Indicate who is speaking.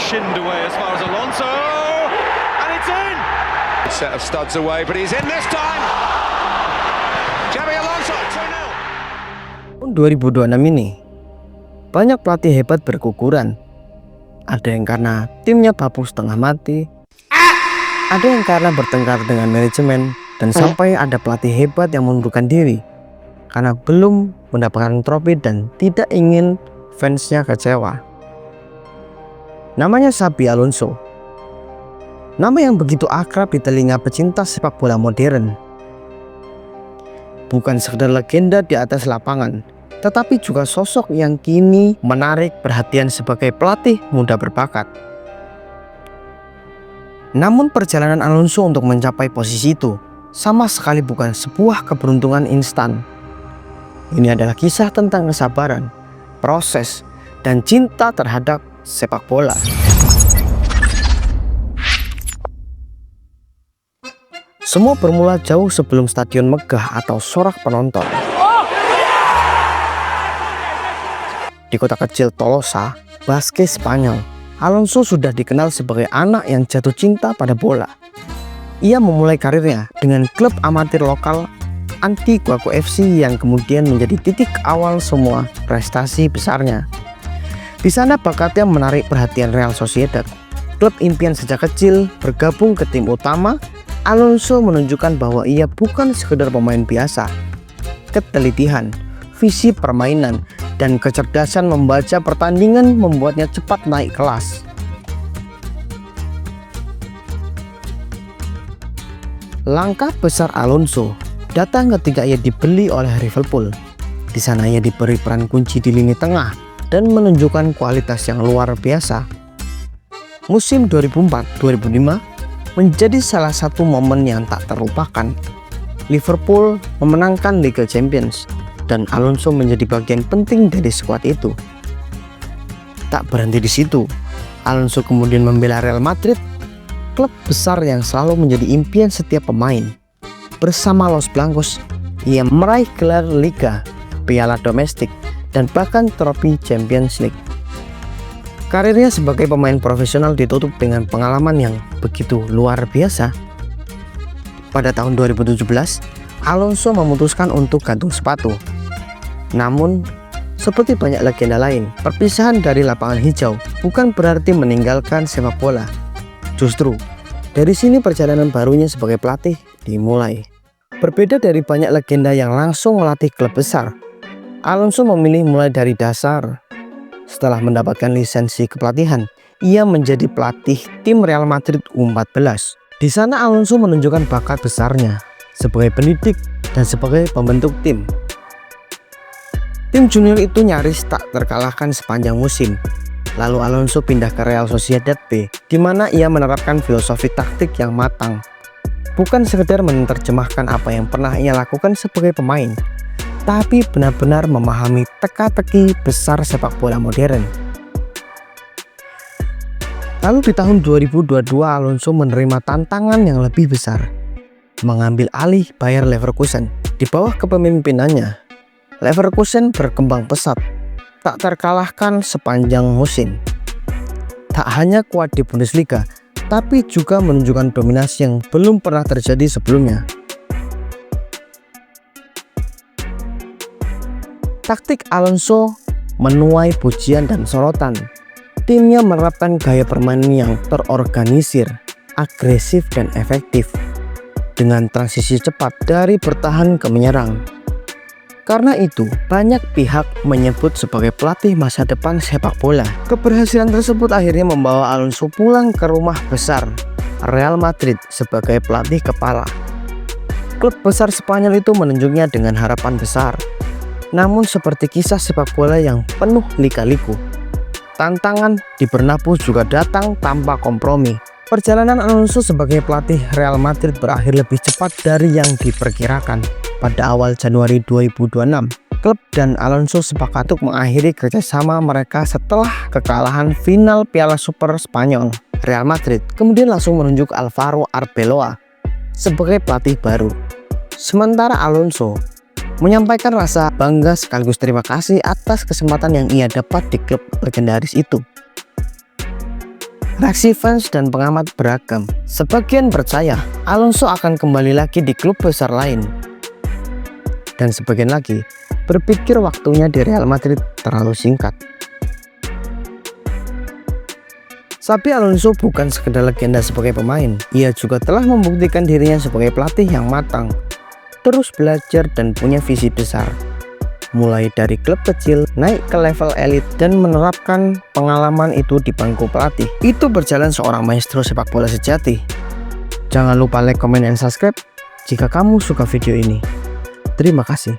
Speaker 1: shinned away as far as Alonso, and it's in. A set of studs away, but he's in this time. Xabi Alonso 2-0.
Speaker 2: 2026 ini banyak pelatih hebat berguguran. Ada yang karena timnya bapuk setengah mati, ada yang karena bertengkar dengan manajemen, dan sampai ada pelatih hebat yang mengundurkan diri karena belum mendapatkan trofi dan tidak ingin fansnya kecewa. Namanya Xabi Alonso, nama yang begitu akrab di telinga pecinta sepak bola modern. Bukan sekedar legenda di atas lapangan, tetapi juga sosok yang kini menarik perhatian sebagai pelatih muda berbakat. Namun perjalanan Alonso untuk mencapai posisi itu sama sekali bukan sebuah keberuntungan instan. Ini adalah kisah tentang kesabaran, proses, dan cinta terhadap sepak bola. Semua bermula jauh sebelum stadion megah atau sorak penonton. Di kota kecil Tolosa, Basque, Spanyol, Alonso sudah dikenal sebagai anak yang jatuh cinta pada bola. Ia memulai karirnya dengan klub amatir lokal Antiguaco FC yang kemudian menjadi titik awal semua prestasi besarnya. Di sana bakatnya menarik perhatian Real Sociedad, klub impian sejak kecil. Bergabung ke tim utama, Alonso menunjukkan bahwa ia bukan sekedar pemain biasa. Ketelitian, visi permainan, dan kecerdasan membaca pertandingan membuatnya cepat naik kelas. Langkah besar Alonso datang ketika ia dibeli oleh Liverpool. Di sana ia diberi peran kunci di lini tengah dan menunjukkan kualitas yang luar biasa. Musim 2004-2005 menjadi salah satu momen yang tak terlupakan. Liverpool memenangkan Liga Champions dan Alonso menjadi bagian penting dari skuad itu. Tak berhenti di situ, Alonso kemudian membela Real Madrid, klub besar yang selalu menjadi impian setiap pemain. Bersama Los Blancos, ia meraih gelar Liga, piala domestik, dan bahkan trofi Champions League. Karirnya sebagai pemain profesional ditutup dengan pengalaman yang begitu luar biasa. Pada tahun 2017, Alonso memutuskan untuk gantung sepatu. Namun, seperti banyak legenda lain, perpisahan dari lapangan hijau bukan berarti meninggalkan sepak bola. Justru, dari sini perjalanan barunya sebagai pelatih dimulai. Berbeda dari banyak legenda yang langsung melatih klub besar, Alonso memilih mulai dari dasar. Setelah mendapatkan lisensi kepelatihan, ia menjadi pelatih tim Real Madrid U14. Di sana Alonso menunjukkan bakat besarnya sebagai pendidik dan sebagai pembentuk tim. Tim junior itu nyaris tak terkalahkan sepanjang musim. Lalu Alonso pindah ke Real Sociedad B, di mana ia menerapkan filosofi taktik yang matang. Bukan sekedar menerjemahkan apa yang pernah ia lakukan sebagai pemain, tapi benar-benar memahami teka-teki besar sepak bola modern. Lalu di tahun 2022 Alonso menerima tantangan yang lebih besar, mengambil alih Bayer Leverkusen. Di bawah kepemimpinannya, Leverkusen berkembang pesat, tak terkalahkan sepanjang musim. Tak hanya kuat di Bundesliga, tapi juga menunjukkan dominasi yang belum pernah terjadi sebelumnya. Taktik Alonso menuai pujian dan sorotan. Timnya menerapkan gaya permainan yang terorganisir, agresif, dan efektif, dengan transisi cepat dari bertahan ke menyerang. Karena itu, banyak pihak menyebut sebagai pelatih masa depan sepak bola. Keberhasilan tersebut akhirnya membawa Alonso pulang ke rumah besar, Real Madrid, sebagai pelatih kepala. Klub besar Spanyol itu menunjuknya dengan harapan besar. Namun seperti kisah sepak bola yang penuh lika-liku, tantangan di Bernabeu juga datang tanpa kompromi. Perjalanan Alonso sebagai pelatih Real Madrid berakhir lebih cepat dari yang diperkirakan. Pada awal Januari 2026, klub dan Alonso sepakat untuk mengakhiri kerjasama mereka setelah kekalahan final Piala Super Spanyol. Real Madrid kemudian langsung menunjuk Alvaro Arbeloa sebagai pelatih baru. Sementara Alonso menyampaikan rasa bangga sekaligus terima kasih atas kesempatan yang ia dapat di klub legendaris itu. Reaksi fans dan pengamat beragam. Sebagian percaya Alonso akan kembali lagi di klub besar lain. Dan sebagian lagi berpikir waktunya di Real Madrid terlalu singkat. Xabi Alonso bukan sekedar legenda sebagai pemain, ia juga telah membuktikan dirinya sebagai pelatih yang matang, terus belajar dan punya visi besar. Mulai dari klub kecil, naik ke level elit, dan menerapkan pengalaman itu di bangku pelatih. Itu berjalan seorang maestro sepak bola sejati. Jangan lupa like, comment, dan subscribe jika kamu suka video ini. Terima kasih.